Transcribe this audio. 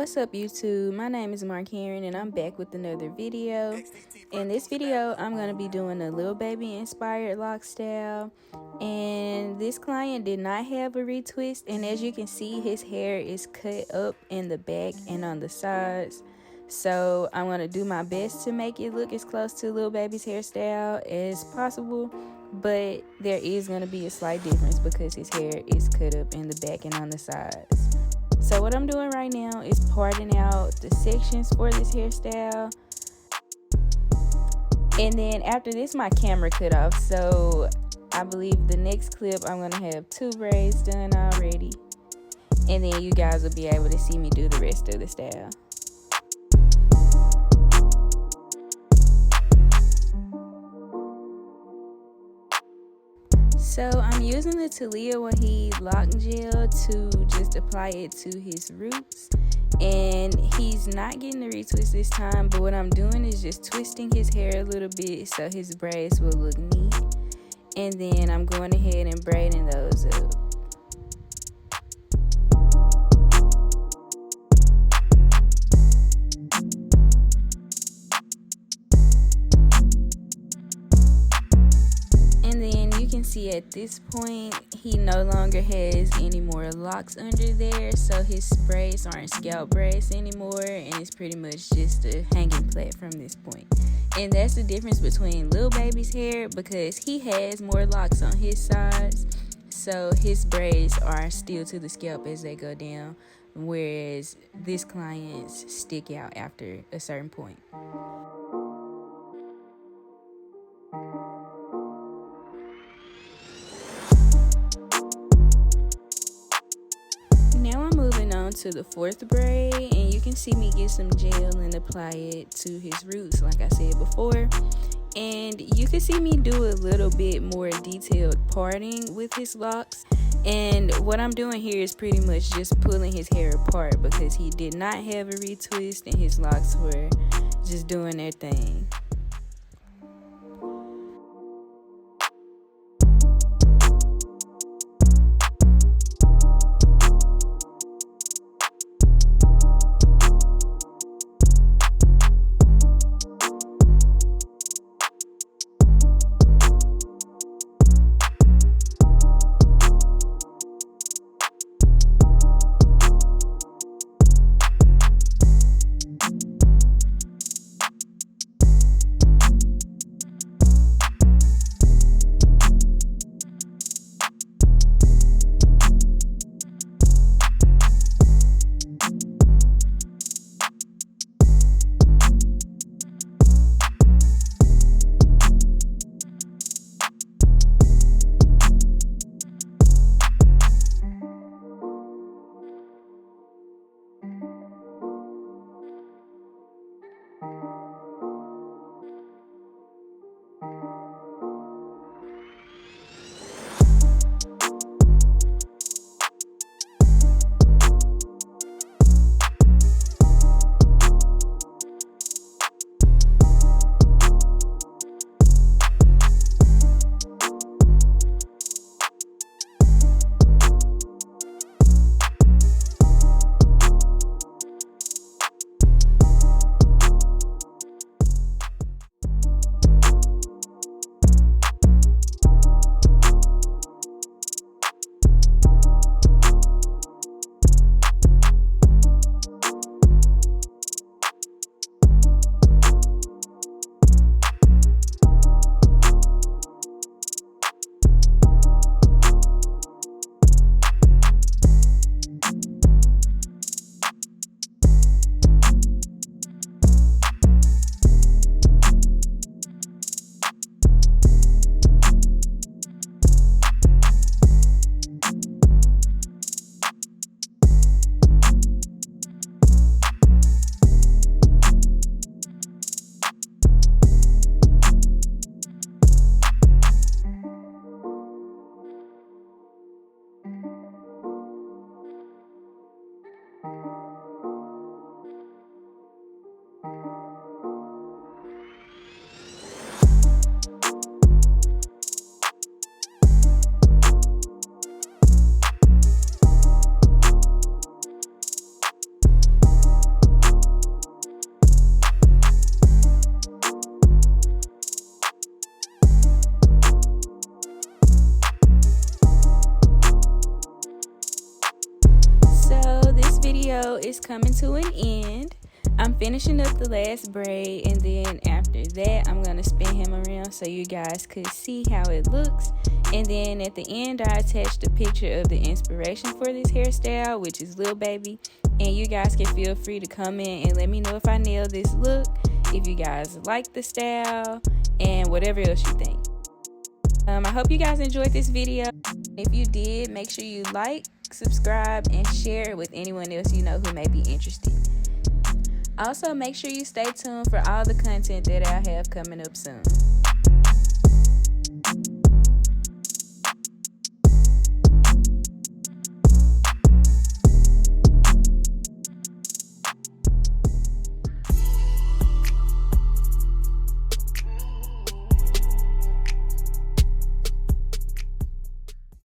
What's up YouTube? My name is Mark Heron and I'm back with another video. In this video I'm going to be doing a Lil Baby inspired lock style, and this client did not have a retwist, and as you can see his hair is cut up in the back and on the sides. So I'm going to do my best to make it look as close to Lil Baby's hairstyle as possible, but there is going to be a slight difference because his hair is cut up in the back and on the sides. So what I'm doing right now is parting out the sections for this hairstyle. And then after this, my camera cut off. So I believe the next clip, I'm going to have 2 braids done already. And then you guys will be able to see me do the rest of the style. So I'm using the Talia Wahid lock gel to just apply it to his roots, and he's not getting the retwist this time, but what I'm doing is just twisting his hair a little bit so his braids will look neat, and then I'm going ahead and braiding those up. See, at this point he no longer has any more locks under there, so his braids aren't scalp braids anymore, and it's pretty much just a hanging plait from this point. And that's the difference between Lil Baby's hair, because he has more locks on his sides, so his braids are still to the scalp as they go down, whereas this client's stick out after a certain point. Now I'm moving on to the 4th braid, and you can see me get some gel and apply it to his roots like I said before. And you can see me do a little bit more detailed parting with his locks. And what I'm doing here is pretty much just pulling his hair apart because he did not have a retwist and his locks were just doing their thing. coming to an end. I'm finishing up the last braid, and then after that I'm going to spin him around so you guys could see how it looks. And then at the end I attached a picture of the inspiration for this hairstyle, which is Lil Baby. And you guys can feel free to comment and let me know if I nailed this look, if you guys like the style, and whatever else you think. I hope you guys enjoyed this video. If you did, make sure you like, subscribe, and share it with anyone else you know who may be interested. Also, make sure you stay tuned for all the content that I have coming up soon.